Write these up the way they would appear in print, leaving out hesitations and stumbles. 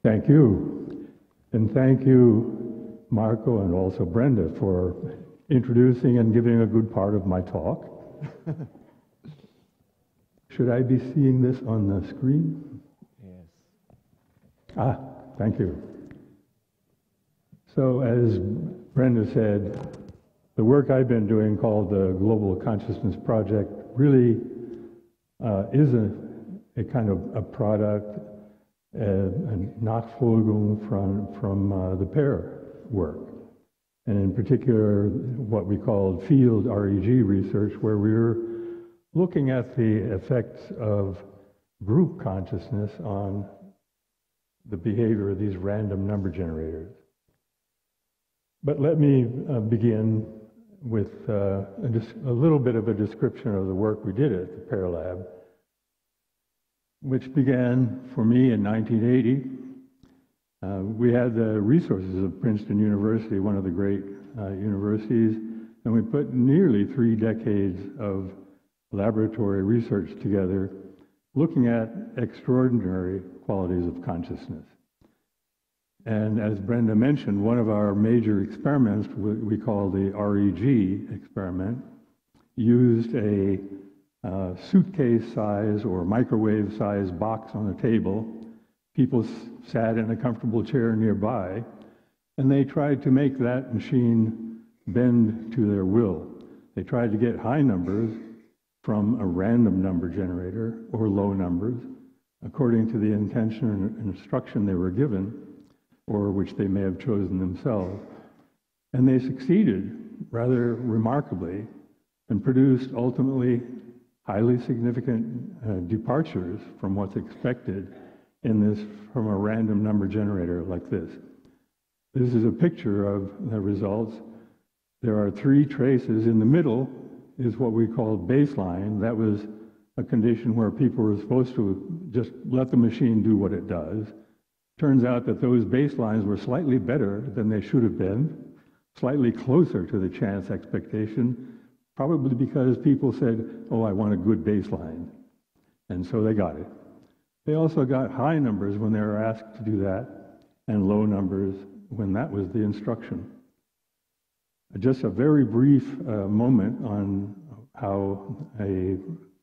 Thank you. And thank you, Marco, and also Brenda, for introducing and giving a good part of my talk. Should I be seeing this on the screen? Yes. Thank you. So as Brenda said, the work I've been doing called the Global Consciousness Project really is a kind of a product, a Nachfolgung from the PEAR work. And in particular, what we called Field REG research, where we were looking at the effects of group consciousness on the behavior of these random number generators. But let me begin with just a little bit of a description of the work we did at the PEAR Lab, which began for me in 1980. We had the resources of Princeton University, one of the great universities, and we put nearly 3 decades of laboratory research together, looking at extraordinary qualities of consciousness. And as Brenda mentioned, one of our major experiments, we call the REG experiment, used a suitcase size or microwave size box on a table. People sat in a comfortable chair nearby, and they tried to make that machine bend to their will. They tried to get high numbers from a random number generator or low numbers, according to the intention and instruction they were given, or which they may have chosen themselves. And they succeeded rather remarkably and produced ultimately highly significant departures from what's expected from a random number generator like this. This is a picture of the results. There are 3 traces. In the middle is what we call baseline. That was a condition where people were supposed to just let the machine do what it does. Turns out that those baselines were slightly better than they should have been, slightly closer to the chance expectation, probably because people said, oh, I want a good baseline. And so they got it. They also got high numbers when they were asked to do that, and low numbers when that was the instruction. Just a very brief moment on how a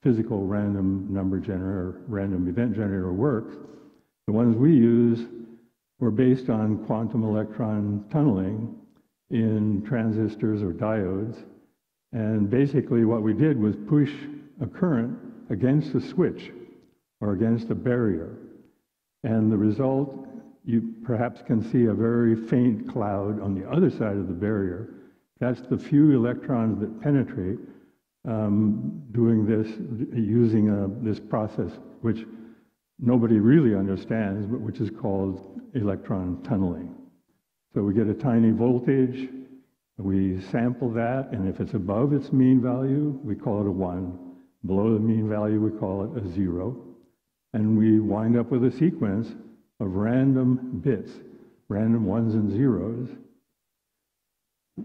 physical random number generator, random event generator works. The ones we use were based on quantum electron tunneling in transistors or diodes. And basically what we did was push a current against a switch or against a barrier. And the result, you perhaps can see a very faint cloud on the other side of the barrier. That's the few electrons that penetrate doing this, using this process, which nobody really understands, but which is called electron tunneling. So we get a tiny voltage, we sample that, and if it's above its mean value, we call it a 1. Below the mean value, we call it a 0. And we wind up with a sequence of random bits, random 1s and 0s,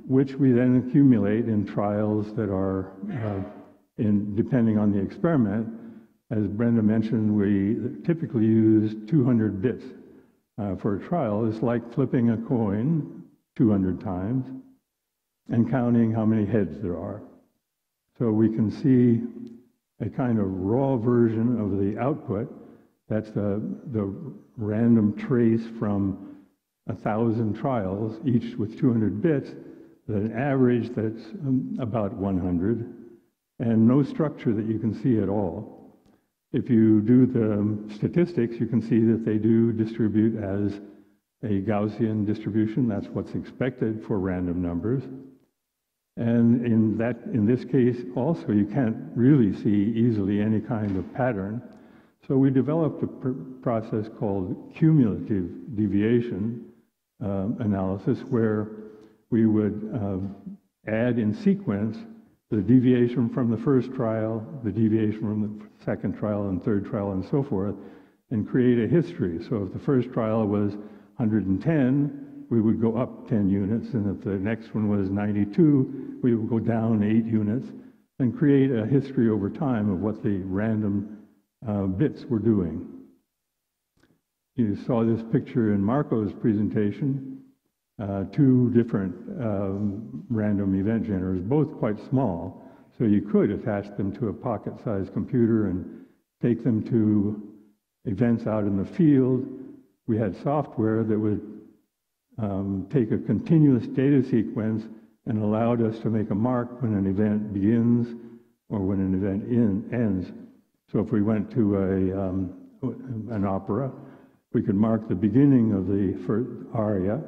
which we then accumulate in trials that are, depending on the experiment. As Brenda mentioned, we typically use 200 bits for a trial. It's like flipping a coin 200 times and counting how many heads there are. So we can see a kind of raw version of the output. That's the random trace from 1,000 trials, each with 200 bits, an average that's about 100, and no structure that you can see at all. If you do the statistics, you can see that they do distribute as a Gaussian distribution. That's what's expected for random numbers. And in this case also, you can't really see easily any kind of pattern. So we developed a process called cumulative deviation analysis, where we would add in sequence the deviation from the first trial, the deviation from the second trial and third trial and so forth, and create a history. So if the first trial was 110, we would go up 10 units, and if the next one was 92, we would go down 8 units, and create a history over time of what the random bits were doing. you saw this picture in Marco's presentation, two different random event generators, both quite small, so you could attach them to a pocket-sized computer and take them to events out in the field. We had software that would take a continuous data sequence and allowed us to make a mark when an event begins or when an event ends. So if we went to an opera, we could mark the beginning of the first aria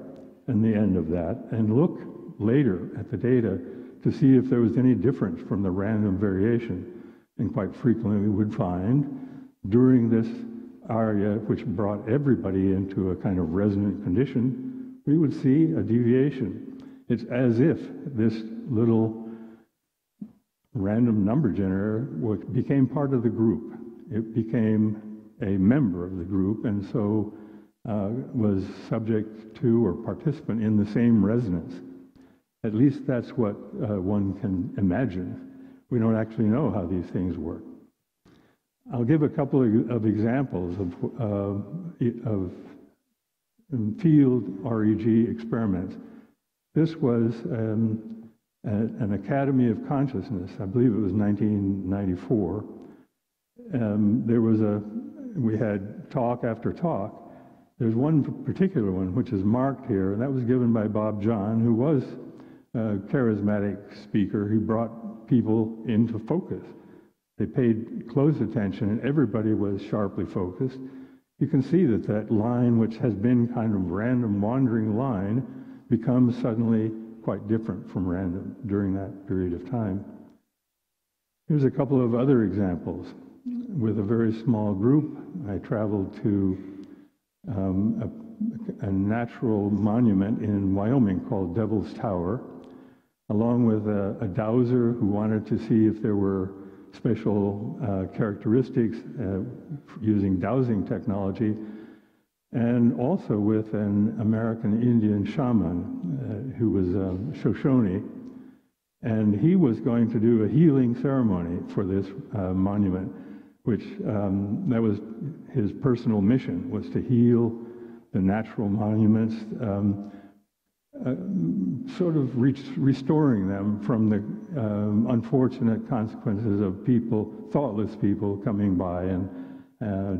and the end of that, and look later at the data to see if there was any difference from the random variation. And quite frequently we would find during this aria, which brought everybody into a kind of resonant condition, we would see a deviation. It's as if this little random number generator became part of the group. It became a member of the group, and so was subject to or participant in the same resonance. At least that's what one can imagine. We don't actually know how these things work. I'll give a couple of examples of field REG experiments. This was an Academy of Consciousness, I believe it was 1994. We had talk after talk. There's one particular one which is marked here, and that was given by Bob Jahn, who was a charismatic speaker. He brought people into focus. They paid close attention, and everybody was sharply focused. You can see that that line, which has been kind of random wandering line, becomes suddenly quite different from random during that period of time. Here's a couple of other examples. With a very small group, I traveled to a natural monument in Wyoming called Devil's Tower, along with a dowser who wanted to see if there were special characteristics using dowsing technology, and also with an American Indian shaman who was Shoshone, and he was going to do a healing ceremony for this monument, which that was his personal mission, was to heal the natural monuments, sort of restoring them from the unfortunate consequences of people, thoughtless people coming by and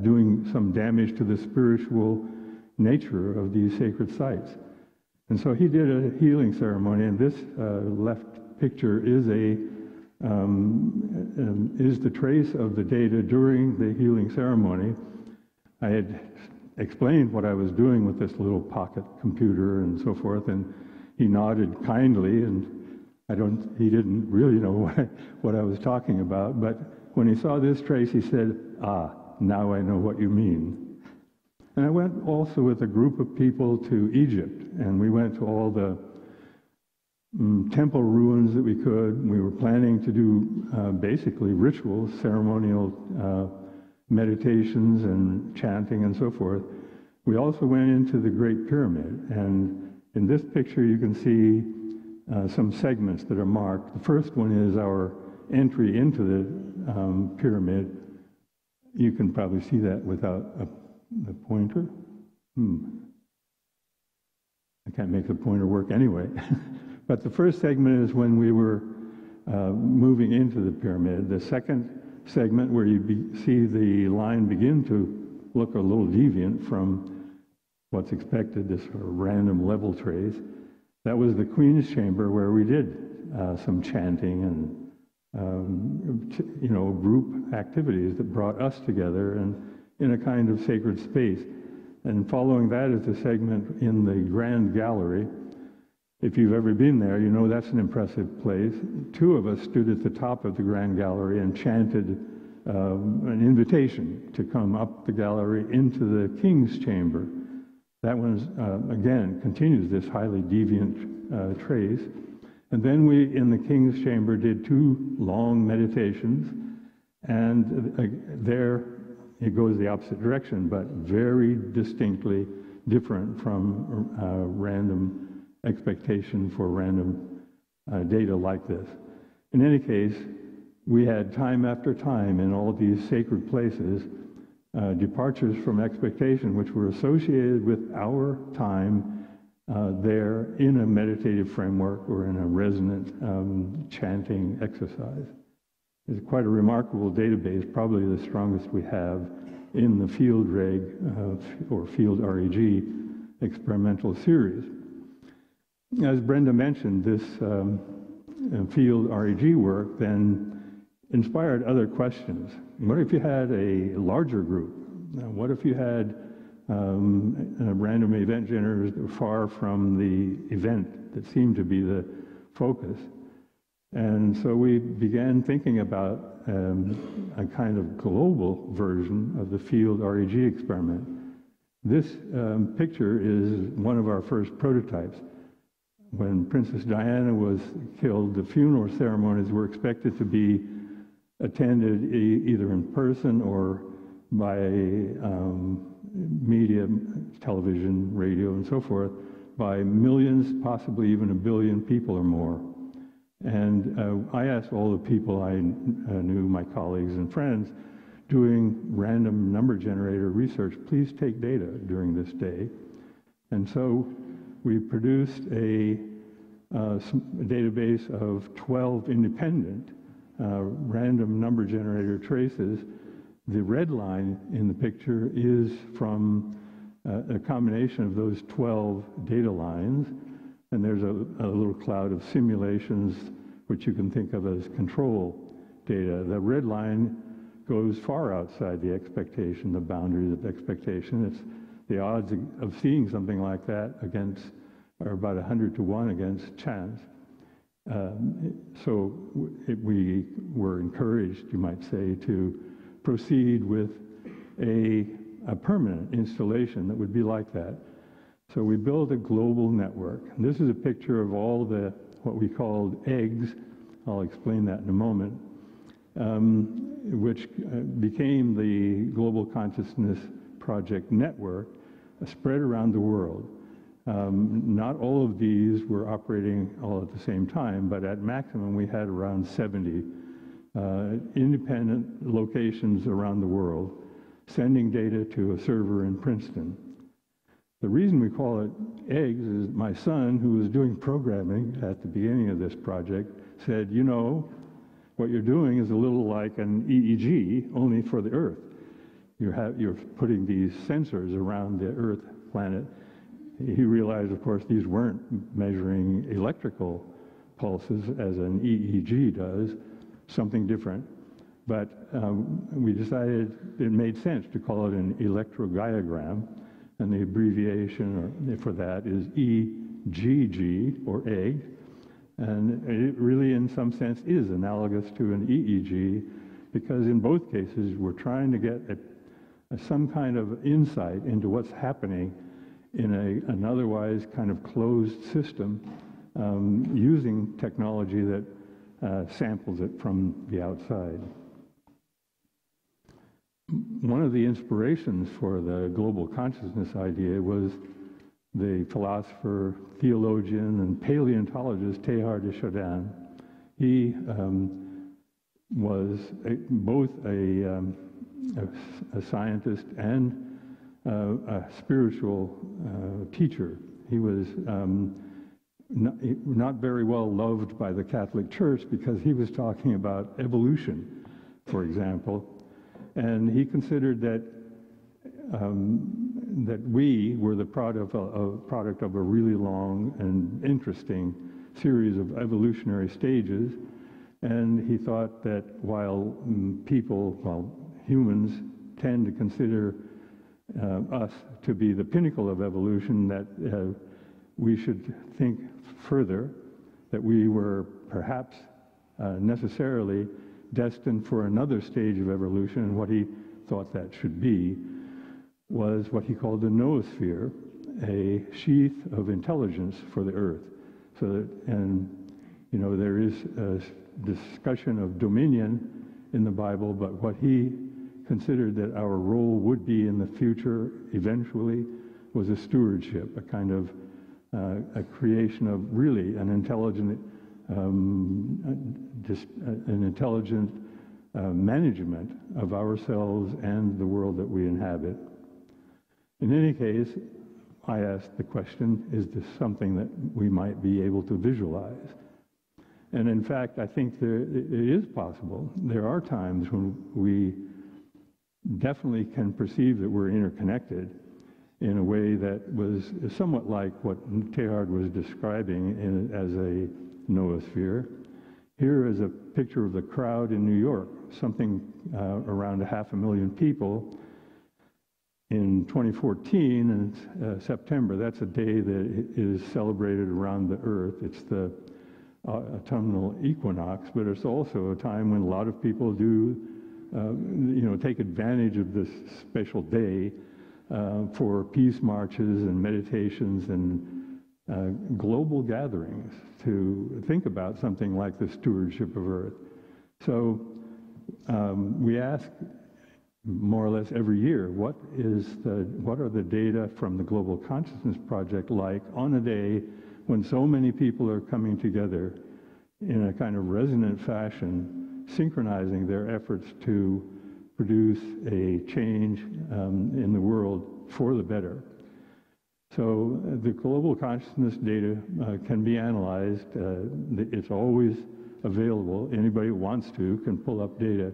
doing some damage to the spiritual nature of these sacred sites. And so he did a healing ceremony, and this left picture is the trace of the data during the healing ceremony. I had explained what I was doing with this little pocket computer and so forth, and he nodded kindly, and he didn't really know what I was talking about, but when he saw this trace, he said, "Ah, now I know what you mean." And I went also with a group of people to Egypt, and we went to all the temple ruins that we could. We were planning to do basically rituals, ceremonial meditations and chanting and so forth. We also went into the Great Pyramid, and in this picture you can see some segments that are marked. The first one is our entry into the pyramid. You can probably see that without the pointer. I can't make the pointer work anyway. But the first segment is when we were moving into the pyramid. The second segment, where you see the line begin to look a little deviant from what's expected, this sort of random level trace, that was the Queen's Chamber, where we did some chanting and group activities that brought us together and in a kind of sacred space. And following that is the segment in the Grand Gallery. If you've ever been there, you know that's an impressive place. Two of us stood at the top of the Grand Gallery and chanted an invitation to come up the gallery into the King's Chamber. That one, again, continues this highly deviant trace. And then we, in the King's Chamber, did two long meditations, and there it goes the opposite direction, but very distinctly different from random expectation for random data like this. In any case, we had time after time in all these sacred places departures from expectation, which were associated with our time there in a meditative framework or in a resonant chanting exercise. It's quite a remarkable database, probably the strongest we have in the field reg or field REG experimental series. As Brenda mentioned, this field REG work then inspired other questions. What if you had a larger group? What if you had random event generators far from the event that seemed to be the focus? And so we began thinking about a kind of global version of the field REG experiment. This picture is one of our first prototypes. When Princess Diana was killed, the funeral ceremonies were expected to be attended either in person or by media, television, radio, and so forth, by millions, possibly even 1 billion people or more. And I asked all the people I knew, my colleagues and friends, doing random number generator research, please take data during this day. And so we produced a database of 12 independent random number generator traces. The red line in the picture is from a combination of those 12 data lines, and there's a little cloud of simulations which you can think of as control data. The red line goes far outside the expectation, the boundaries of expectation. It's the odds of seeing something like that are about 100 to 1 against chance. So we were encouraged, you might say, to proceed with a permanent installation that would be like that. So we built a global network. And this is a picture of all the, what we called eggs, I'll explain that in a moment, which became the Global Consciousness Project network spread around the world. Not all of these were operating all at the same time, but at maximum we had around 70 independent locations around the world sending data to a server in Princeton. The reason we call it eggs is my son, who was doing programming at the beginning of this project, said, you know, what you're doing is a little like an EEG, only for the Earth. You're putting these sensors around the Earth planet. He realized, of course, these weren't measuring electrical pulses as an EEG does, something different. But we decided it made sense to call it an electrogiogram, and the abbreviation for that is EGG, or egg. And it really, in some sense, is analogous to an EEG, because in both cases, we're trying to get some kind of insight into what's happening in an otherwise kind of closed system using technology that samples it from the outside. One of the inspirations for the global consciousness idea was the philosopher, theologian, and paleontologist Teilhard de Chardin. He was both a scientist and a spiritual teacher. He was not very well loved by the Catholic Church because he was talking about evolution, for example. And he considered that that we were the product of a really long and interesting series of evolutionary stages. And he thought that while humans tend to consider us to be the pinnacle of evolution, that we should think further, that we were perhaps necessarily destined for another stage of evolution, and what he thought that should be was what he called the noosphere, a sheath of intelligence for the Earth. So that, and you know, there is a discussion of dominion in the Bible, but what he considered that our role would be in the future eventually was a stewardship, a kind of a creation of really an intelligent management of ourselves and the world that we inhabit. In any case, I asked the question, is this something that we might be able to visualize? And in fact, I think it is possible. There are times when we definitely can perceive that we're interconnected in a way that was somewhat like what Teilhard was describing as a noosphere. Here is a picture of the crowd in New York, something around 500,000 people in 2014, and it's September. That's a day that is celebrated around the Earth. It's the autumnal equinox, but it's also a time when a lot of people do, take advantage of this special day for peace marches and meditations and global gatherings to think about something like the stewardship of Earth. So we ask more or less every year, what are the data from the Global Consciousness Project like on a day when so many people are coming together in a kind of resonant fashion, synchronizing their efforts to produce a change in the world for the better. So the global consciousness data can be analyzed. It's always available. Anybody who wants to can pull up data.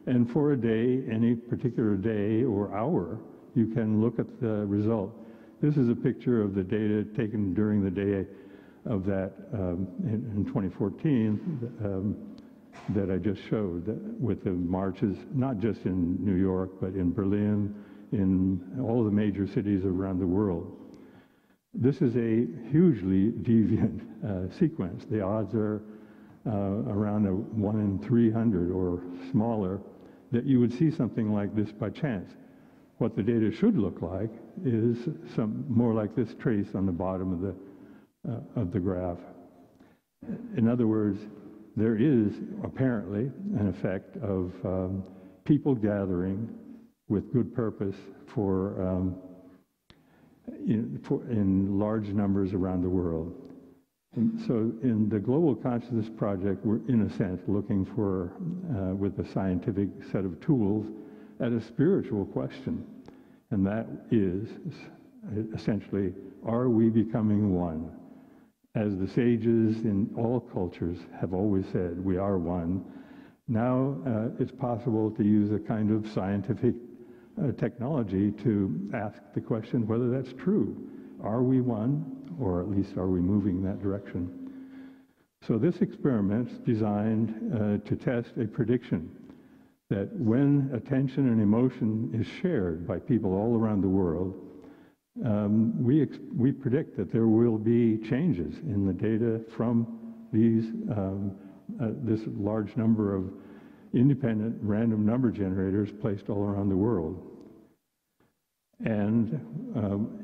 And for a day, any particular day or hour, you can look at the result. This is a picture of the data taken during the day of that in 2014 that I just showed, with the marches, not just in New York, but in Berlin, in all the major cities around the world. This is a hugely deviant sequence. The odds are around 1 in 300 or smaller that you would see something like this by chance. What the data should look like is more like this trace on the bottom of the graph. In other words, there is apparently an effect of people gathering with good purpose in large numbers around the world. And so in the Global Consciousness Project, we're in a sense looking for, with a scientific set of tools, at a spiritual question. And that is essentially, are we becoming one? As the sages in all cultures have always said, we are one. Now it's possible to use a kind of scientific technology to ask the question whether that's true. Are we one, or at least are we moving in that direction? So this experiment's designed to test a prediction that when attention and emotion is shared by people all around the world, we predict that there will be changes in the data from this large number of independent random number generators placed all around the world. And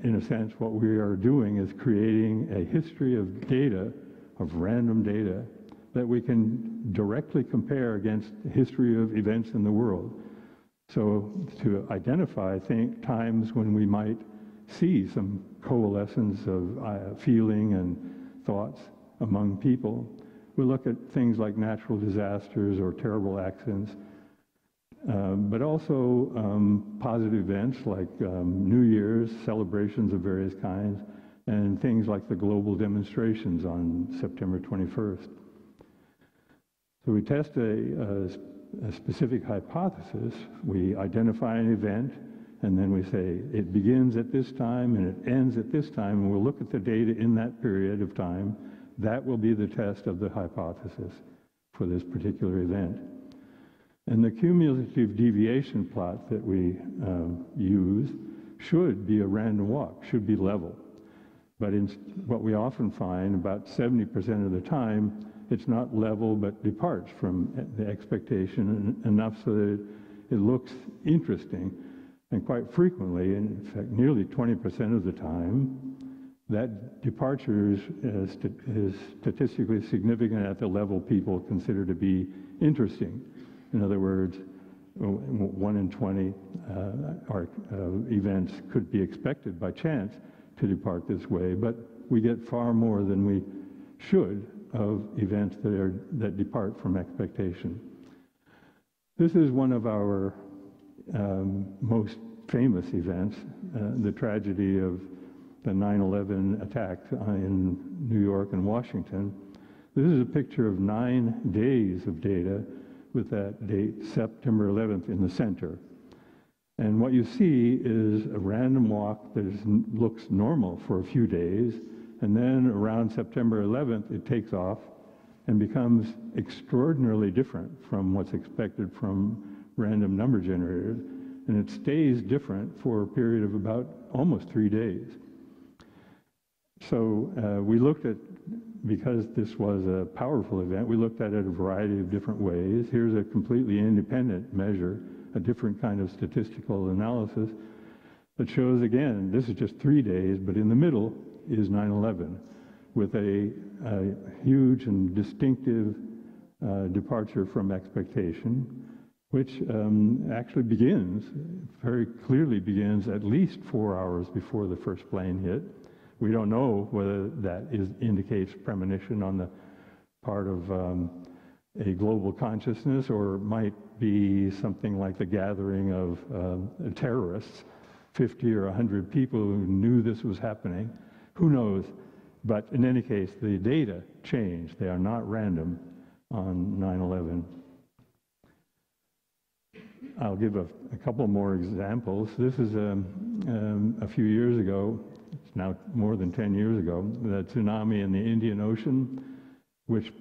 in a sense, what we are doing is creating a history of data, of random data, that we can directly compare against the history of events in the world. So to identify times when we might see some coalescence of feeling and thoughts among people. We look at things like natural disasters or terrible accidents, but also positive events like New Year's, celebrations of various kinds, and things like the global demonstrations on September 21st. So we test a specific hypothesis. We identify an event, and then we say it begins at this time and it ends at this time, and we'll look at the data in that period of time. That will be the test of the hypothesis for this particular event. And the cumulative deviation plot that we use should be a random walk, should be level. But what we often find, about 70% of the time, it's not level but departs from the expectation enough so that it looks interesting. And quite frequently, in fact nearly 20% of the time, that departure is statistically significant at the level people consider to be interesting. In other words, 1 in 20 events could be expected by chance to depart this way, but we get far more than we should of events that depart from expectation. This is one of our most famous events, the tragedy of the 9/11 attacks in New York and Washington. This is a picture of 9 days of data with that date, September 11th, in the center. And what you see is a random walk that looks normal for a few days, and then around September 11th, it takes off and becomes extraordinarily different from what's expected from random number generators, and it stays different for a period of about almost 3 days. So we looked at, because this was a powerful event, we looked at it a variety of different ways. Here's a completely independent measure, a different kind of statistical analysis that shows, again, this is just 3 days, but in the middle is 9/11 with a huge and distinctive departure from expectation, which actually very clearly begins at least 4 hours before the first plane hit. We don't know whether that indicates premonition on the part of a global consciousness, or might be something like the gathering of terrorists, 50 or 100 people who knew this was happening. Who knows? But in any case, the data change. They are not random on 9/11. I'll give a couple more examples. This is a few years ago, it's now more than 10 years ago, the tsunami in the Indian Ocean, which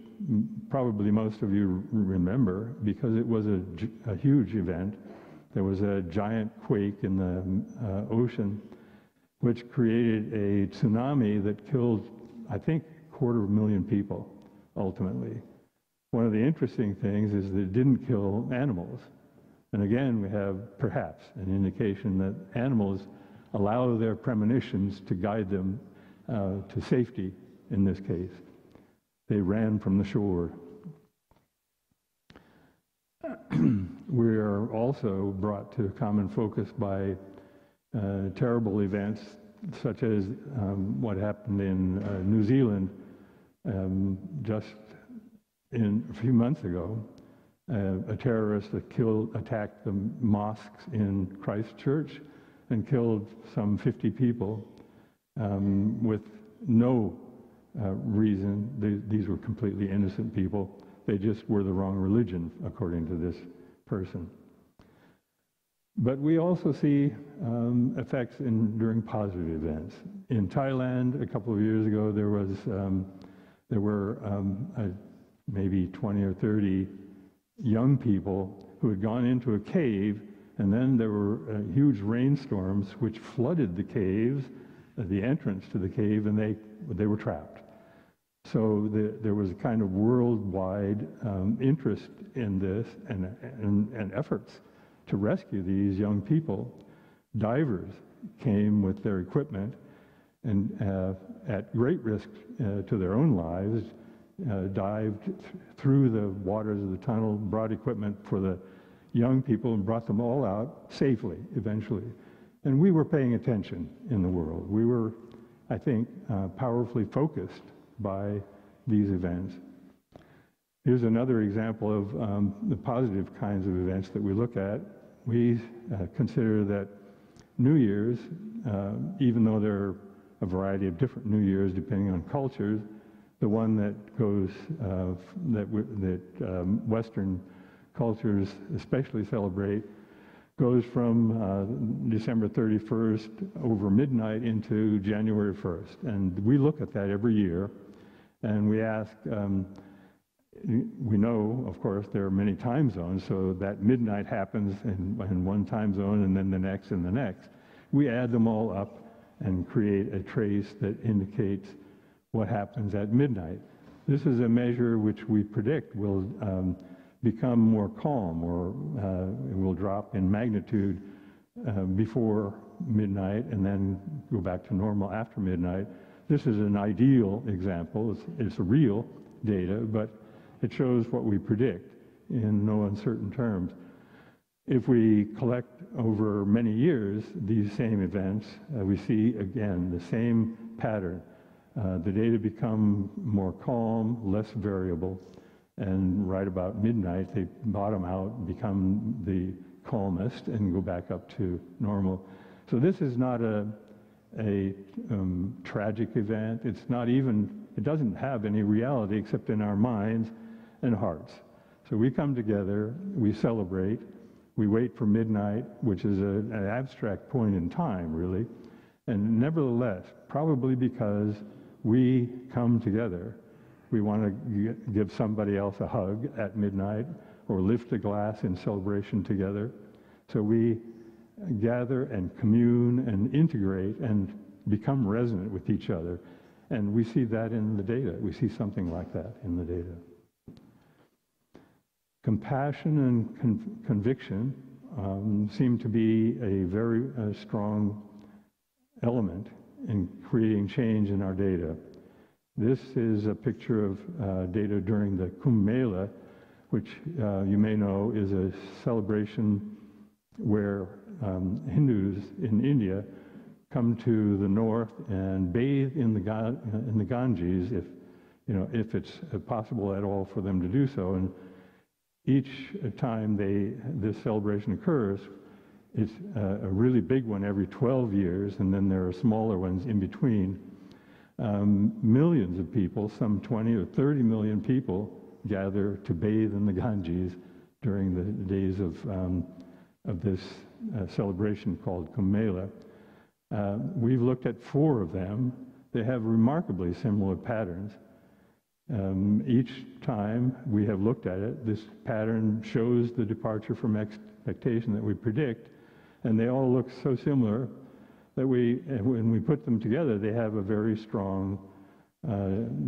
probably most of you remember because it was a huge event. There was a giant quake in the ocean, which created a tsunami that killed, I think, 250,000 people, ultimately. One of the interesting things is that it didn't kill animals. And again, we have perhaps an indication that animals allow their premonitions to guide them to safety in this case. They ran from the shore. We are also brought to common focus by terrible events such as what happened in New Zealand just a few months ago. A terrorist that attacked the mosques in Christchurch and killed some 50 people with no reason. These were completely innocent people. They just were the wrong religion, according to this person. But we also see effects during positive events. In Thailand, a couple of years ago, there were maybe 20 or 30 young people who had gone into a cave, and then there were huge rainstorms which flooded the caves, the entrance to the cave, and they were trapped. So there was a kind of worldwide interest in this and efforts to rescue these young people. Divers came with their equipment and at great risk to their own lives, dived through the waters of the tunnel, brought equipment for the young people and brought them all out safely eventually. And we were paying attention in the world. We were, I think, powerfully focused by these events. Here's another example of the positive kinds of events that we look at. We consider that New Year's, even though there are a variety of different New Years depending on cultures, the one that goes, Western cultures especially celebrate, goes from December 31st over midnight into January 1st. And we look at that every year, and we ask, we know, of course, there are many time zones, so that midnight happens in one time zone and then the next and the next. We add them all up and create a trace that indicates what happens at midnight. This is a measure which we predict will become more calm, or it will drop in magnitude before midnight and then go back to normal after midnight. This is an ideal example. It's real data, but it shows what we predict in no uncertain terms. If we collect over many years these same events, we see again the same pattern. The data become more calm, less variable, and right about midnight they bottom out, become the calmest, and go back up to normal. So this is not a tragic event. It's not even, it doesn't have any reality except in our minds and hearts. So we come together, we celebrate, we wait for midnight, which is an abstract point in time, really. And nevertheless, probably because we come together, we want to give somebody else a hug at midnight or lift a glass in celebration together. So we gather and commune and integrate and become resonant with each other. And we see that in the data. We see something like that in the data. Compassion and conviction seem to be a very strong element in creating change in our data. This is a picture of data during the Kumbh Mela, which you may know is a celebration where Hindus in India come to the north and bathe in the Ganges, if it's possible at all for them to do so. And each time this celebration occurs, it's a really big one every 12 years, and then there are smaller ones in between. Millions of people, some 20 or 30 million people, gather to bathe in the Ganges during the days of this celebration called Kumbh Mela. We've looked at 4 of them. They have remarkably similar patterns. Each time we have looked at it, this pattern shows the departure from expectation that we predict, and they all look so similar that when we put them together, they have a very strong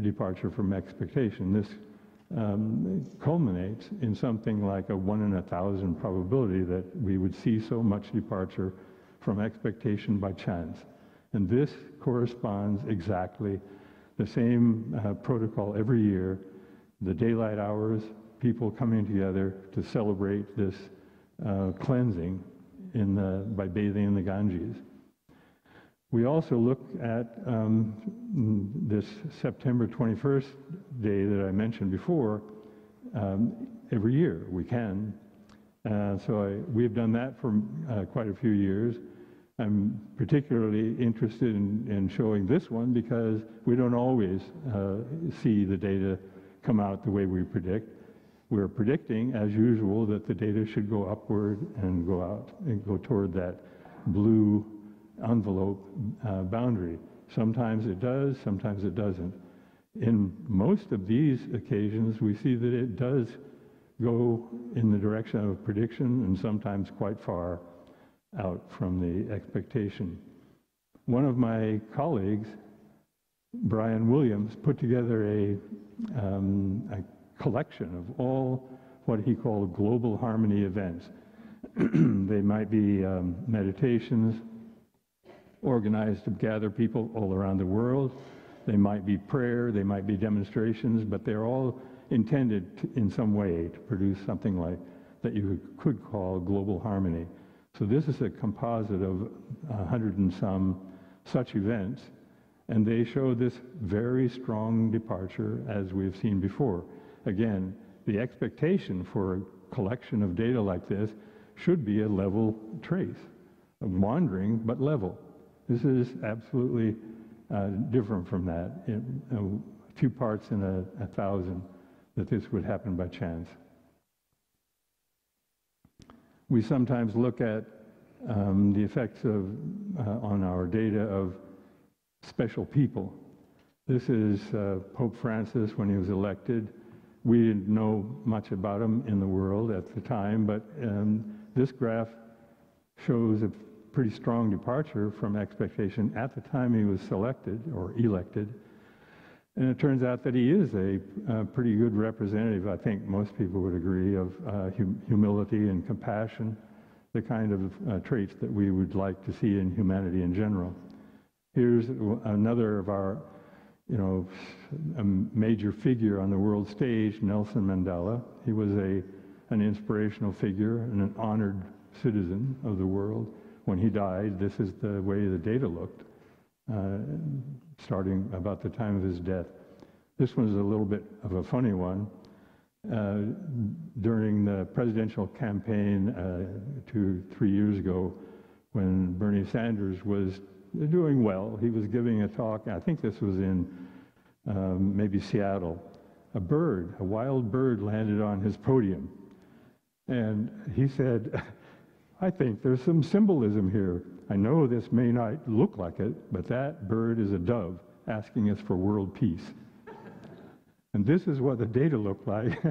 departure from expectation. This culminates in something like a 1 in 1,000 probability that we would see so much departure from expectation by chance. And this corresponds exactly the same protocol every year, the daylight hours, people coming together to celebrate this cleansing by bathing in the Ganges. We also look at this September 21st day that I mentioned before every year. We can. We've done that for quite a few years. I'm particularly interested in showing this one because we don't always see the data come out the way we predict. We're predicting, as usual, that the data should go upward and go out and go toward that blue envelope boundary. Sometimes it does, sometimes it doesn't. In most of these occasions, we see that it does go in the direction of prediction and sometimes quite far out from the expectation. One of my colleagues, Brian Williams, put together a collection of all what he called global harmony events. They might be meditations organized to gather people all around the world. They might be prayer, they might be demonstrations, but they're all intended in some way to produce something like that you could call global harmony. So this is a composite of 100 and some such events, and they show this very strong departure as we've seen before. Again, the expectation for a collection of data like this should be a level trace, of wandering but level. This is absolutely different from that. 2 parts in a 1,000 that this would happen by chance. We sometimes look at the effects on our data of special people. This is Pope Francis when he was elected. We didn't know much about him in the world at the time, but this graph shows a pretty strong departure from expectation at the time he was selected or elected. And it turns out that he is a pretty good representative, I think most people would agree, of humility and compassion, the kind of traits that we would like to see in humanity in general. Here's another of our, a major figure on the world stage, Nelson Mandela. He was an inspirational figure and an honored citizen of the world. When he died, this is the way the data looked, starting about the time of his death. This one's a little bit of a funny one. during the presidential campaign 3 years ago, when Bernie Sanders was doing well. He was giving a talk, I think this was in maybe Seattle. A wild bird landed on his podium. And he said, I think there's some symbolism here. I know this may not look like it, but that bird is a dove asking us for world peace. And this is what the data looked like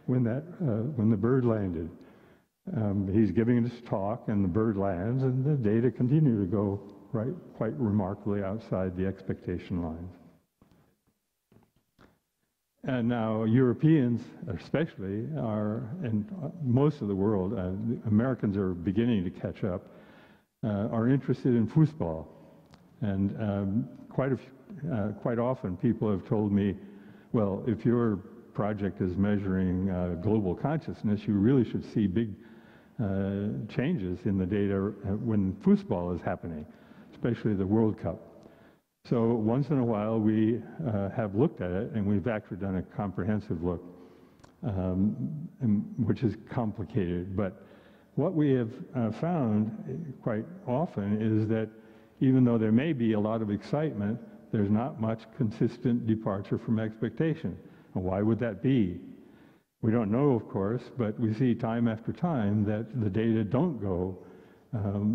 when the bird landed. He's giving this talk, and the bird lands, and the data continue to go quite remarkably outside the expectation lines. And now Europeans, especially, and most of the world, Americans are beginning to catch up, are interested in foosball. And quite often people have told me, well, if your project is measuring global consciousness, you really should see big changes in the data when foosball is happening, especially the World Cup. So once in a while we have looked at it, and we've actually done a comprehensive look, which is complicated. But what we have found quite often is that even though there may be a lot of excitement, there's not much consistent departure from expectation. And why would that be? We don't know, of course, but we see time after time that the data don't go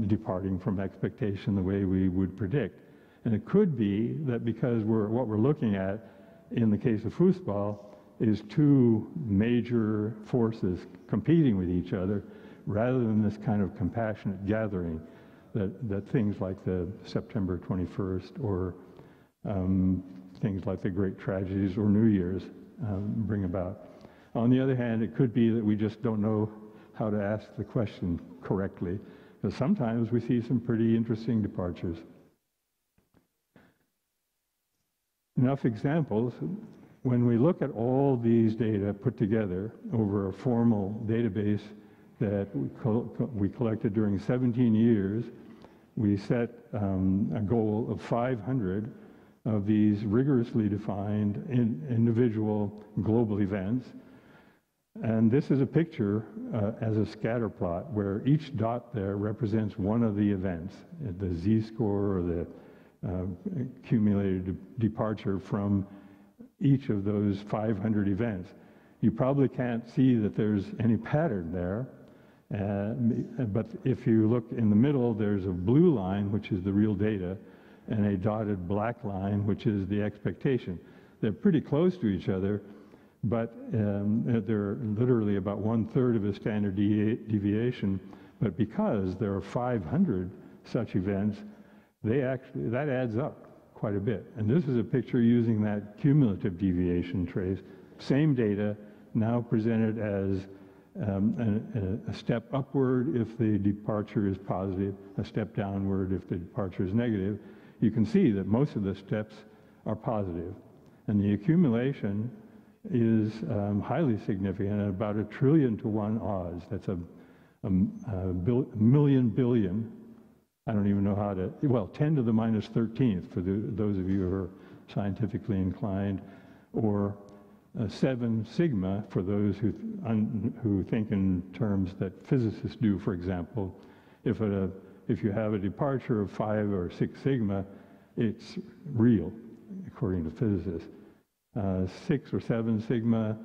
departing from expectation the way we would predict. And it could be that because what we're looking at in the case of foosball is two major forces competing with each other, rather than this kind of compassionate gathering that things like the September 21st or things like the great tragedies or New Year's bring about. On the other hand, it could be that we just don't know how to ask the question correctly, because sometimes we see some pretty interesting departures. Enough examples. When we look at all these data put together over a formal database that we collected during 17 years, we set a goal of 500 of these rigorously defined individual global events. And this is a picture as a scatter plot where each dot there represents one of the events, the z-score or the accumulated departure from each of those 500 events. You probably can't see that there's any pattern there, but if you look in the middle, there's a blue line, which is the real data, and a dotted black line, which is the expectation. They're pretty close to each other, but they're literally about 1/3 of a standard deviation. But because there are 500 such events, that adds up quite a bit. And this is a picture using that cumulative deviation trace. Same data, now presented as a step upward if the departure is positive, a step downward if the departure is negative. You can see that most of the steps are positive. And the accumulation is highly significant at about 1 trillion to 1 odds. That's a million billion. I don't even know how to, well, 10 to the minus 13th for those of you who are scientifically inclined, or 7 sigma for those who think in terms that physicists do. For example, if you have a departure of 5 or 6 sigma, it's real, according to physicists. 6 or 7 sigma,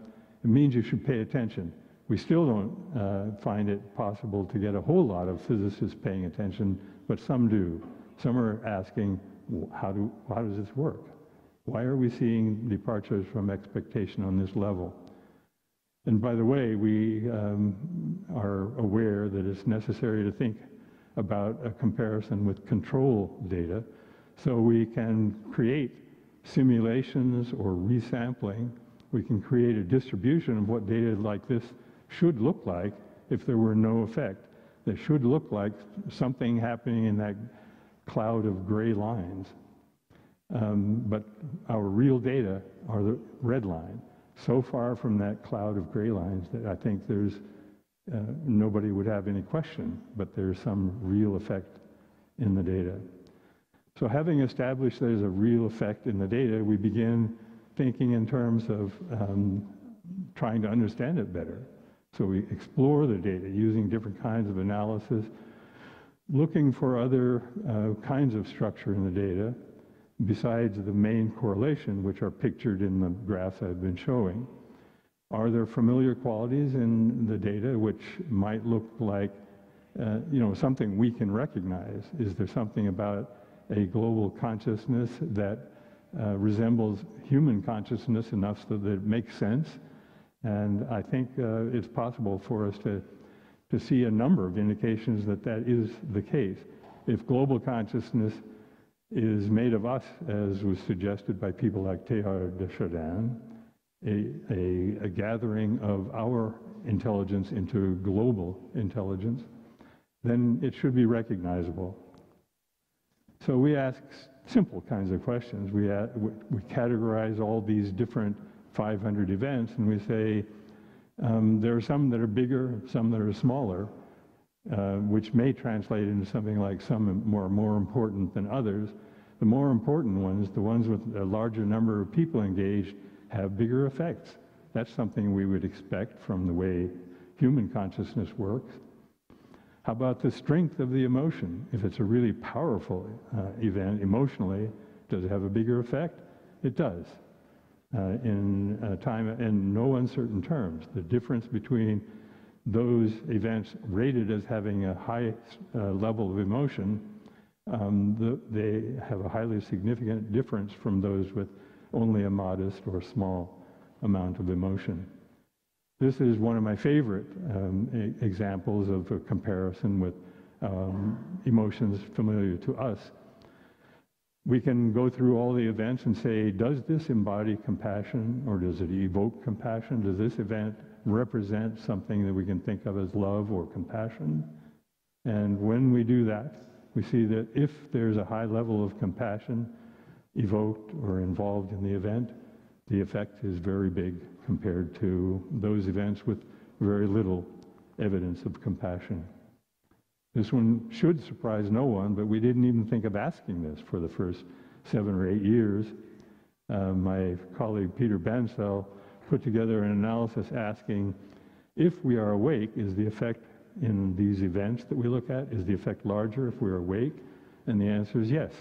it means you should pay attention. We still don't find it possible to get a whole lot of physicists paying attention, but some do. Some are asking, how does this work? Why are we seeing departures from expectation on this level? And by the way, we are aware that it's necessary to think about a comparison with control data, so we can create simulations or resampling. We can create a distribution of what data like this should look like if there were no effect. They should look like something happening in that cloud of gray lines. But our real data are the red line. So far from that cloud of gray lines that I think there's nobody would have any question, but there's some real effect in the data. So having established there's a real effect in the data, we begin thinking in terms of trying to understand it better. So we explore the data using different kinds of analysis, looking for other kinds of structure in the data besides the main correlation, which are pictured in the graphs I've been showing. Are there familiar qualities in the data which might look like something we can recognize? Is there something about a global consciousness that resembles human consciousness enough so that it makes sense? And I think it's possible for us to see a number of indications that that is the case. If global consciousness is made of us, as was suggested by people like Teilhard de Chardin, a gathering of our intelligence into global intelligence, then it should be recognizable. So we ask simple kinds of questions. We categorize all these different 500 events, and we say there are some that are bigger, some that are smaller, which may translate into something like some more important than others. The more important ones, the ones with a larger number of people engaged, have bigger effects. That's something we would expect from the way human consciousness works. How about the strength of the emotion? If it's a really powerful event emotionally, does it have a bigger effect? It does. In time and no uncertain terms. The difference between those events rated as having a high level of emotion, they have a highly significant difference from those with only a modest or small amount of emotion. This is one of my favorite examples of a comparison with emotions familiar to us. We can go through all the events and say, does this embody compassion, or does it evoke compassion? Does this event represent something that we can think of as love or compassion? And when we do that, we see that if there's a high level of compassion evoked or involved in the event, the effect is very big compared to those events with very little evidence of compassion. This one should surprise no one, but we didn't even think of asking this for the first 7 or 8 years. My colleague Peter Bansell put together an analysis asking, if we are awake, is the effect in these events that we look at, is the effect larger if we're awake? And the answer is yes.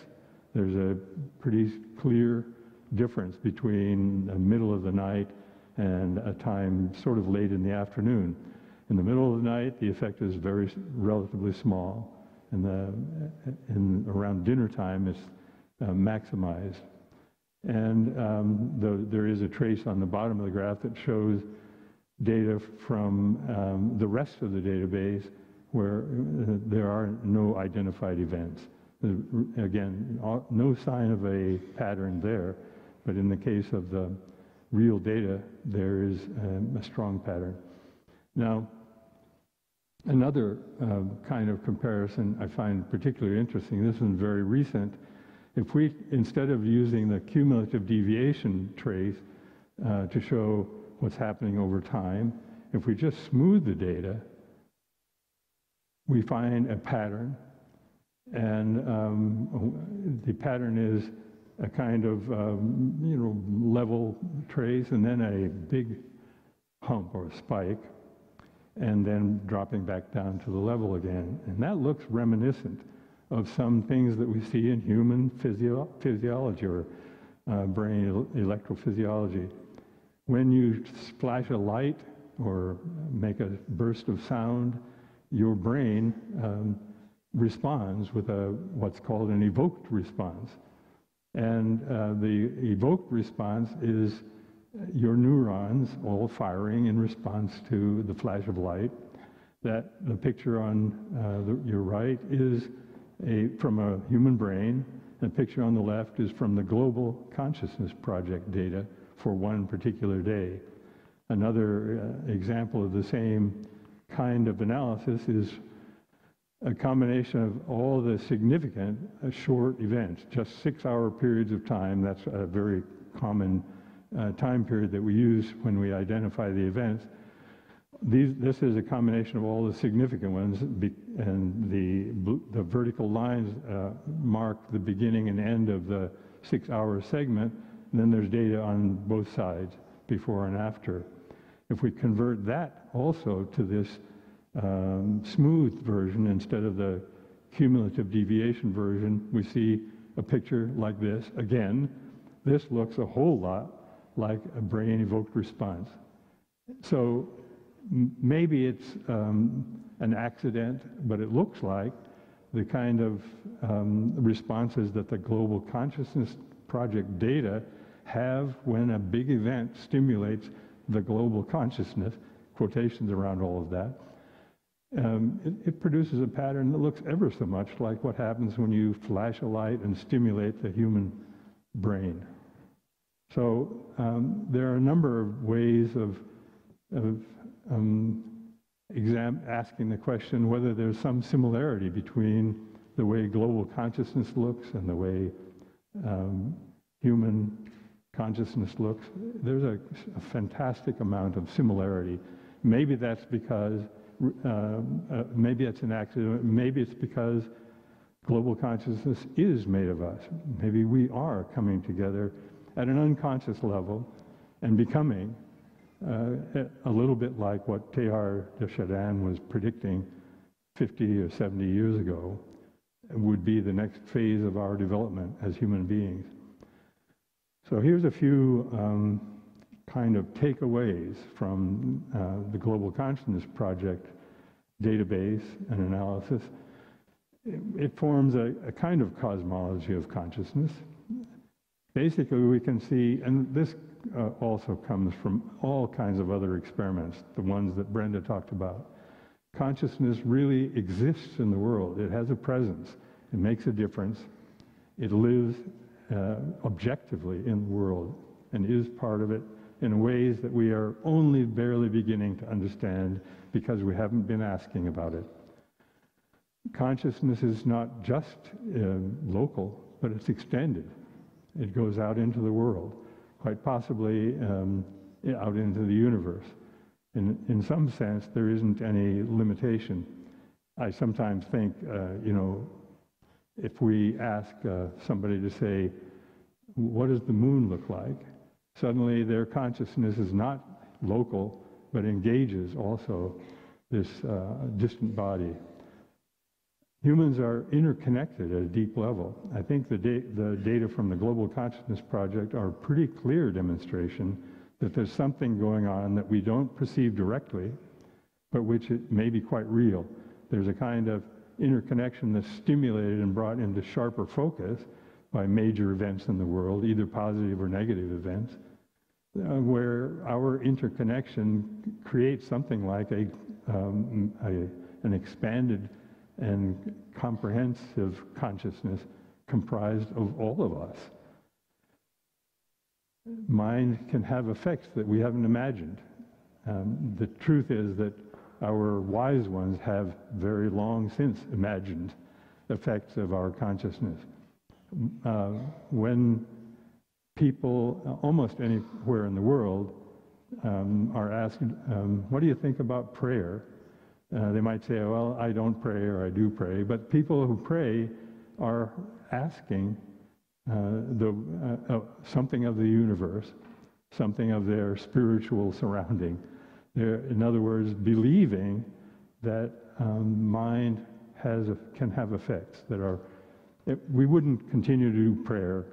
There's a pretty clear difference between the middle of the night and a time sort of late in the afternoon. In the middle of the night, the effect is relatively small, and around dinner time, it's maximized. And there is a trace on the bottom of the graph that shows data from the rest of the database where there are no identified events. Again, no sign of a pattern there, but in the case of the real data, there is a strong pattern. Now, another kind of comparison I find particularly interesting, this one's very recent. If we, instead of using the cumulative deviation trace to show what's happening over time, if we just smooth the data, we find a pattern. And the pattern is a kind of level trace and then a big hump or spike, and then dropping back down to the level again. And that looks reminiscent of some things that we see in human physiology or brain electrophysiology. When you flash a light or make a burst of sound, your brain responds with what's called an evoked response. And the evoked response is your neurons all firing in response to the flash of light. That the picture on your right is from a human brain, and the picture on the left is from the Global Consciousness Project data for one particular day. Another example of the same kind of analysis is a combination of all the significant short events, just 6-hour periods of time. That's a very common time period that we use when we identify the events. This is a combination of all the significant ones, and the vertical lines mark the beginning and end of the 6-hour segment, and then there's data on both sides, before and after. If we convert that also to this smooth version instead of the cumulative deviation version, we see a picture like this. Again, this looks a whole lot like a brain-evoked response. So maybe it's an accident, but it looks like the kind of responses that the Global Consciousness Project data have when a big event stimulates the global consciousness, quotations around all of that. It produces a pattern that looks ever so much like what happens when you flash a light and stimulate the human brain. So there are a number of ways of asking the question whether there's some similarity between the way global consciousness looks and the way human consciousness looks. There's a fantastic amount of similarity. Maybe that's because, maybe it's an accident, maybe it's because global consciousness is made of us. Maybe we are coming together at an unconscious level and becoming a little bit like what Teilhard de Chardin was predicting 50 or 70 years ago would be the next phase of our development as human beings. So here's a few kind of takeaways from the Global Consciousness Project database and analysis. It forms a kind of cosmology of consciousness. Basically, we can see, and this also comes from all kinds of other experiments, the ones that Brenda talked about. Consciousness really exists in the world. It has a presence. It makes a difference. It lives objectively in the world and is part of it in ways that we are only barely beginning to understand because we haven't been asking about it. Consciousness is not just local, but it's extended. It goes out into the world, quite possibly out into the universe. In some sense, there isn't any limitation. I sometimes think, you know, if we ask somebody to say, what does the moon look like? Suddenly their consciousness is not local, but engages also this distant body. Humans are interconnected at a deep level. I think the data from the Global Consciousness Project are a pretty clear demonstration that there's something going on that we don't perceive directly, but which it may be quite real. There's a kind of interconnection that's stimulated and brought into sharper focus by major events in the world, either positive or negative events, where our interconnection creates something like an expanded and comprehensive consciousness comprised of all of us. Mind can have effects that we haven't imagined. The truth is that our wise ones have very long since imagined effects of our consciousness. When people almost anywhere in the world are asked, what do you think about prayer? They might say, well, I don't pray or I do pray, but people who pray are asking something of the universe, something of their spiritual surrounding. They're, in other words, believing that mind can have effects that are, we wouldn't continue to do prayer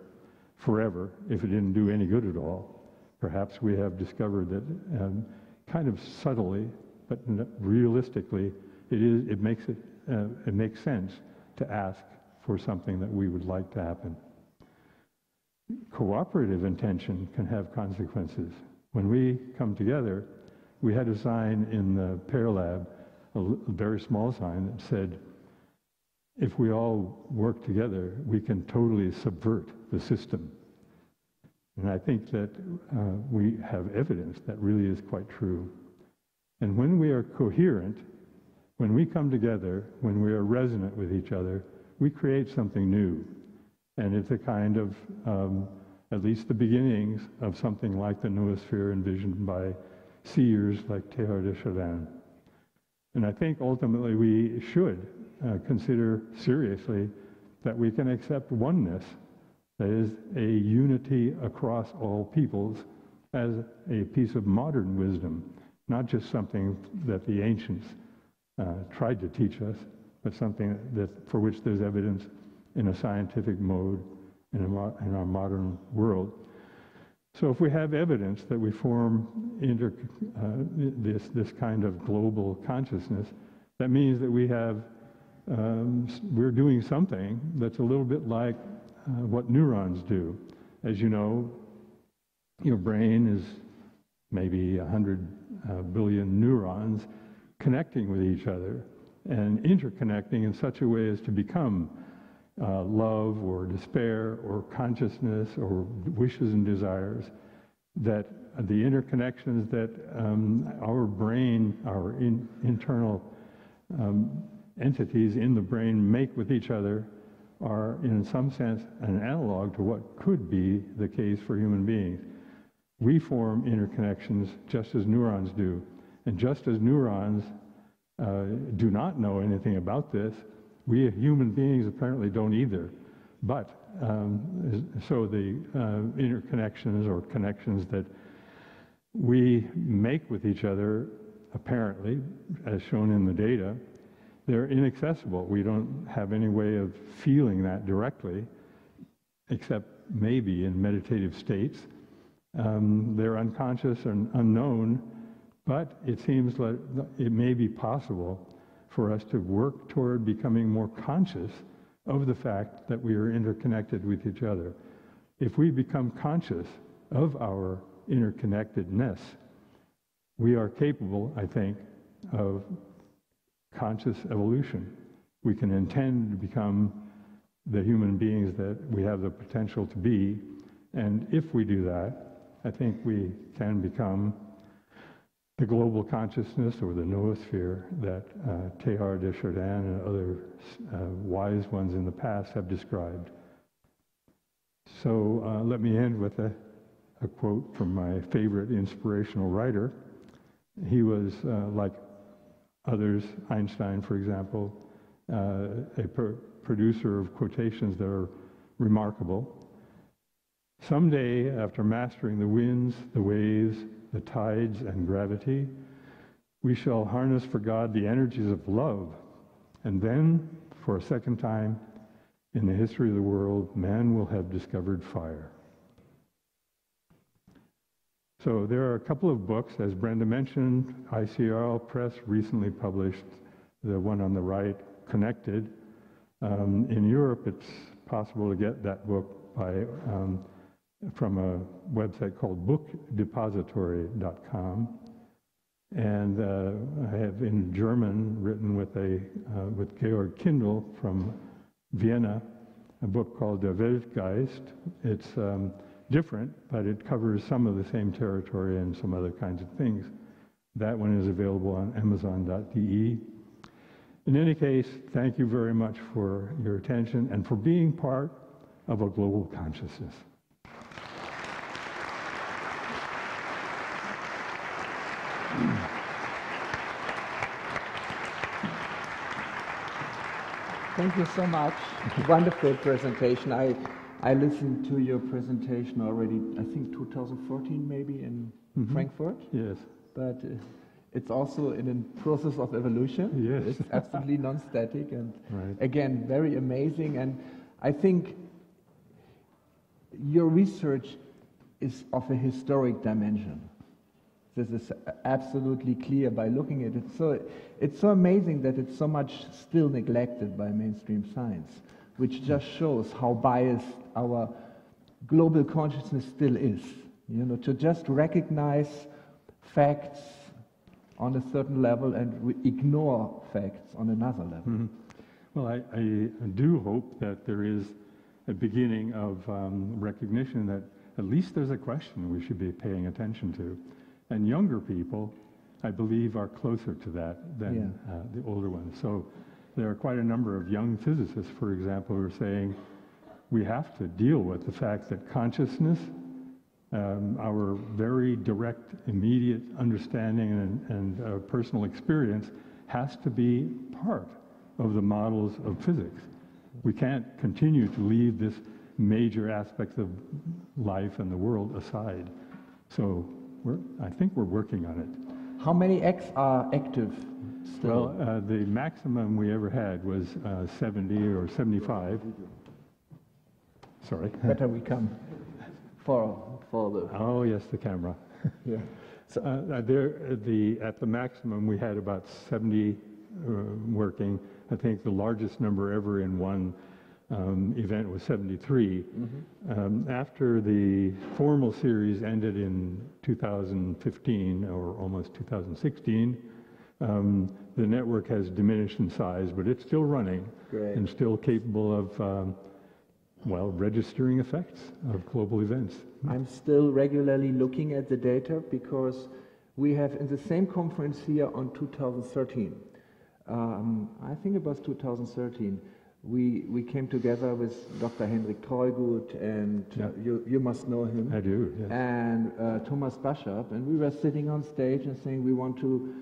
forever if it didn't do any good at all. Perhaps we have discovered that kind of subtly, but realistically, it makes sense to ask for something that we would like to happen. Cooperative intention can have consequences. When we come together, we had a sign in the PEAR Lab, a very small sign that said, if we all work together, we can totally subvert the system. And I think that we have evidence that really is quite true. And when we are coherent, when we come together, when we are resonant with each other, we create something new. And it's a kind of, at least the beginnings of something like the noosphere envisioned by seers like Teilhard de Chardin. And I think ultimately we should consider seriously that we can accept oneness, that is, a unity across all peoples, as a piece of modern wisdom. not just something that the ancients tried to teach us, but something for which there's evidence in a scientific mode in our modern world. So if we have evidence that we form this kind of global consciousness, that means that we're doing something that's a little bit like what neurons do. As you know, your brain is maybe 100 billion neurons connecting with each other and interconnecting in such a way as to become love or despair or consciousness or wishes and desires, that the interconnections that our brain, our internal entities in the brain make with each other are in some sense an analog to what could be the case for human beings. We form interconnections just as neurons do. And just as neurons do not know anything about this, we human beings apparently don't either. But, so the interconnections or connections that we make with each other, apparently, as shown in the data, they're inaccessible. We don't have any way of feeling that directly, except maybe in meditative states. They're unconscious and unknown, but it seems like it may be possible for us to work toward becoming more conscious of the fact that we are interconnected with each other. If we become conscious of our interconnectedness, we are capable, I think, of conscious evolution. We can intend to become the human beings that we have the potential to be, and if we do that, I think we can become the global consciousness or the noosphere that Teilhard de Chardin and other wise ones in the past have described. So let me end with a quote from my favorite inspirational writer. He was, like others, Einstein, for example, a producer of quotations that are remarkable. Someday, after mastering the winds, the waves, the tides, and gravity, we shall harness for God the energies of love. And then, for a second time in the history of the world, man will have discovered fire. So there are a couple of books, as Brenda mentioned. ICRL Press recently published the one on the right, Connected. In Europe, it's possible to get that book by from a website called bookdepository.com, and I have in German written with Georg Kindl from Vienna a book called Der Weltgeist. It's different, but it covers some of the same territory and some other kinds of things. That one is available on Amazon.de. In any case, thank you very much for your attention and for being part of a global consciousness. Thank you so much. Wonderful presentation. I listened to your presentation already, I think 2014 maybe in Frankfurt. Yes. But it's also in a process of evolution. Yes. It's absolutely non-static and right. Again, very amazing. And I think your research is of a historic dimension. This is absolutely clear by looking at it. So it's so amazing that it's so much still neglected by mainstream science, which just shows how biased our global consciousness still is. You know, to just recognize facts on a certain level and ignore facts on another level. Mm-hmm. Well, I do hope that there is a beginning of recognition that at least there's a question we should be paying attention to. And younger people, I believe, are closer to that than the older ones. So there are quite a number of young physicists, for example, who are saying we have to deal with the fact that consciousness, our very direct, immediate understanding and personal experience has to be part of the models of physics. We can't continue to leave this major aspects of life and the world aside. So I think we're working on it. How many X are active still? Well, the maximum we ever had was 70 or 75. Sorry. Better we come for the... Oh, yes, the camera. Yeah. At the maximum, we had about 70 working. I think the largest number ever in one event was 73. After the formal series ended in 2015, or almost 2016, the network has diminished in size, but it's still running. Great. And still capable of well, registering effects of global events. I'm still regularly looking at the data because we have in the same conference here on 2013. I think it was 2013. We came together with Dr. Hendrik Treugut, and you must know him. I do, yes. And Thomas Bashab, and we were sitting on stage and saying we want to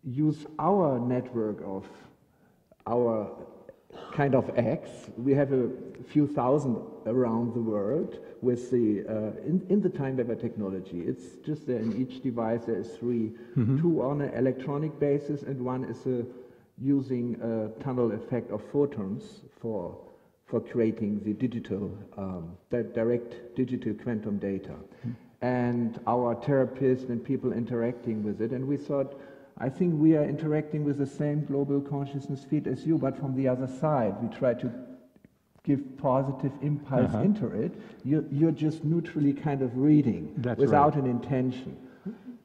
use our network of our kind of X. We have a few thousand around the world with the in the time wave technology. It's just there in each device there is three, two on an electronic basis, and one is using a tunnel effect of photons for creating the digital, direct digital quantum data. And our therapists and people interacting with it, and we thought, I think we are interacting with the same global consciousness field as you, but from the other side. We try to give positive impulse into it. You're just neutrally kind of reading. That's without right. an intention.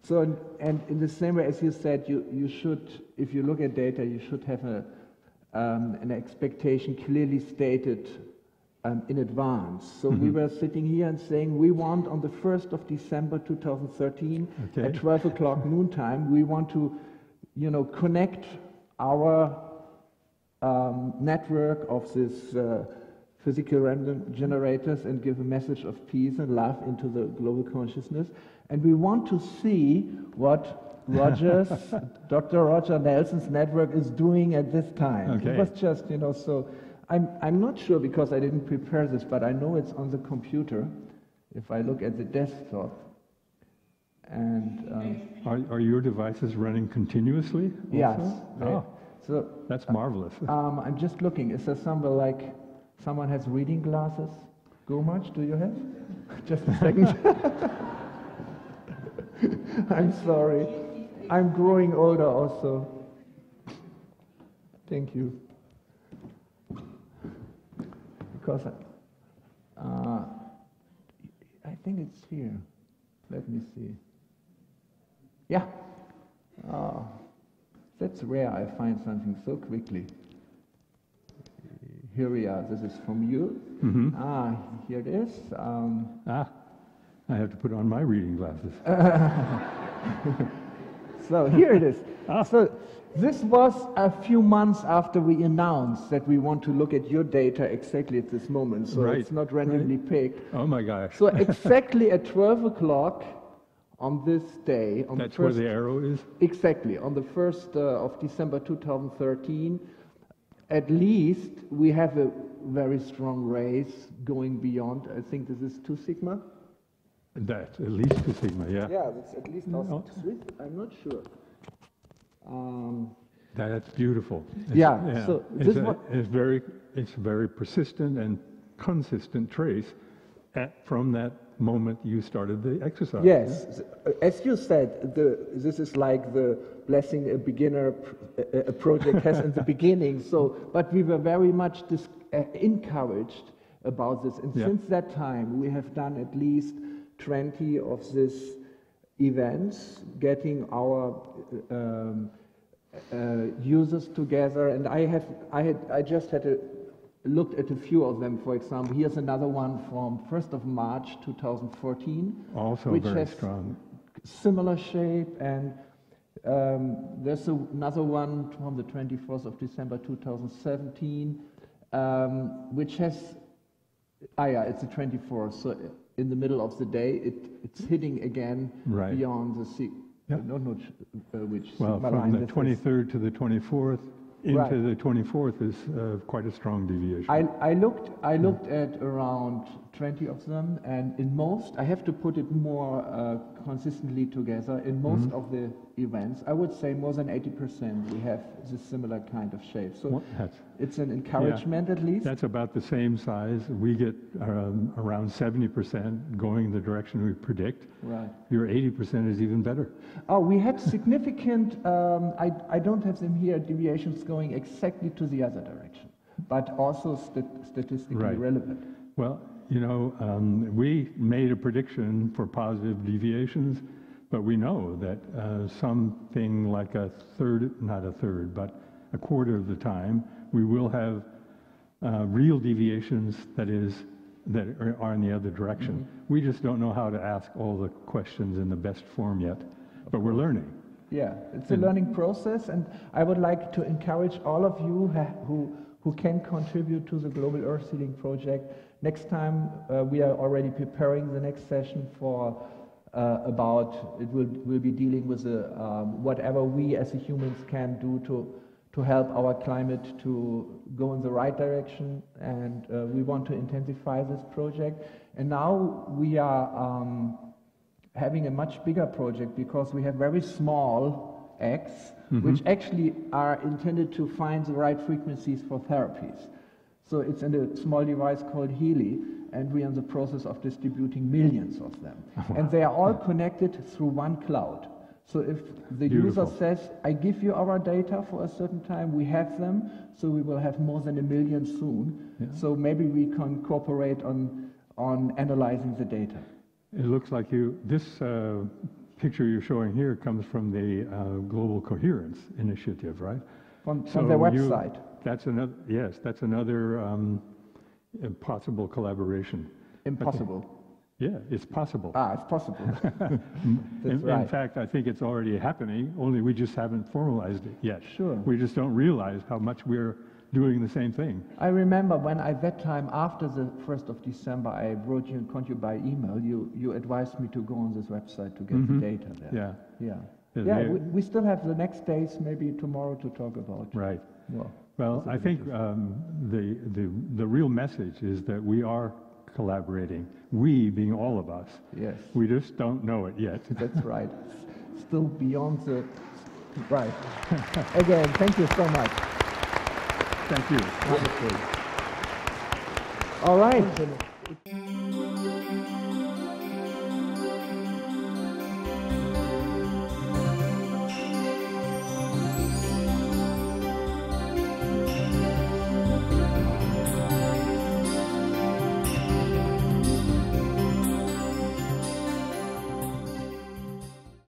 So, and in the same way as you said, you should, if you look at data, you should have an expectation clearly stated in advance. So we were sitting here and saying we want on the 1st of December 2013 at 12 o'clock noontime, we want to, connect our network of this physical random generators and give a message of peace and love into the global consciousness. And we want to see what Dr. Roger Nelson's network is doing at this time. Okay. It was just, so I'm not sure because I didn't prepare this, but I know it's on the computer. If I look at the desktop, and are your devices running continuously? yes, so that's marvelous. I'm just looking. Is there somewhere like someone has reading glasses? Go much? Do you have? Just a second. I'm sorry. I'm growing older also. Thank you. Because I think it's here. Let me see. Yeah. That's rare. I find something so quickly. Here we are. This is from you. Here it is. I have to put on my reading glasses. So here it is. So this was a few months after we announced that we want to look at your data exactly at this moment. So it's not randomly picked. Oh my gosh. So exactly at 12 o'clock on this day. That's where the arrow is? Exactly. On the 1st of December 2013, at least we have a very strong race going beyond. I think this is 2 sigma. That's at least 2 sigma, yeah. Yeah, that's at least also 3. I'm not sure. That's beautiful. So it's a very persistent and consistent trace from that moment you started the exercise. Yes, as you said, this is like the blessing a beginner a project has in the beginning. So, but we were very much encouraged about this, and since that time we have done at least 20 of these events, getting our users together, and I just had looked at a few of them. For example, here's another one from 1st of March 2014, also which very has strong, similar shape, and there's another one from the 24th of December 2017, which has it's the 24th. So in the middle of the day, it's hitting again beyond the which well, from the 23rd to the 24th into the 24th is quite a strong deviation. I looked at around 20 of them, and in most, I have to put it more consistently together, in most of the events, I would say more than 80% we have this similar kind of shape. So it's an encouragement at least. That's about the same size. We get around 70% going the direction we predict. Right. Your 80% is even better. Oh, we had significant, I don't have them here, deviations going exactly to the other direction, but also statistically relevant. Well, you know, we made a prediction for positive deviations, but we know that something like a third, not a third, but a quarter of the time, we will have real deviations that are in the other direction. We just don't know how to ask all the questions in the best form yet, but we're learning. Yeah, it's a learning process, and I would like to encourage all of you who can contribute to the Global Earth Seeding Project. Next time we are already preparing the next session for we'll be dealing with whatever we as humans can do to help our climate to go in the right direction, and we want to intensify this project. And now we are having a much bigger project because we have very small eggs, which actually are intended to find the right frequencies for therapies. So it's in a small device called Healy, and we are in the process of distributing millions of them. And they are all connected through one cloud. So if the user says, I give you our data for a certain time, we have them, so we will have more than 1 million soon. Yeah. So maybe we can cooperate on analyzing the data. It looks like this picture you're showing here comes from the Global Coherence Initiative, right? From their website. That's another possible collaboration. Impossible. Yeah, it's possible. It's possible. In fact, I think it's already happening, only we just haven't formalized it yet. Sure. We just don't realize how much we're doing the same thing. I remember when at that time, after the 1st of December, I wrote you and called you by email, you advised me to go on this website to get the data there. We still have the next days, maybe tomorrow, to talk about. Right. Well, I think the real message is that we are collaborating, we being all of us. Yes. We just don't know it yet. That's right. Still beyond the... Right. Again, thank you so much. Thank you. Wonderful. All right.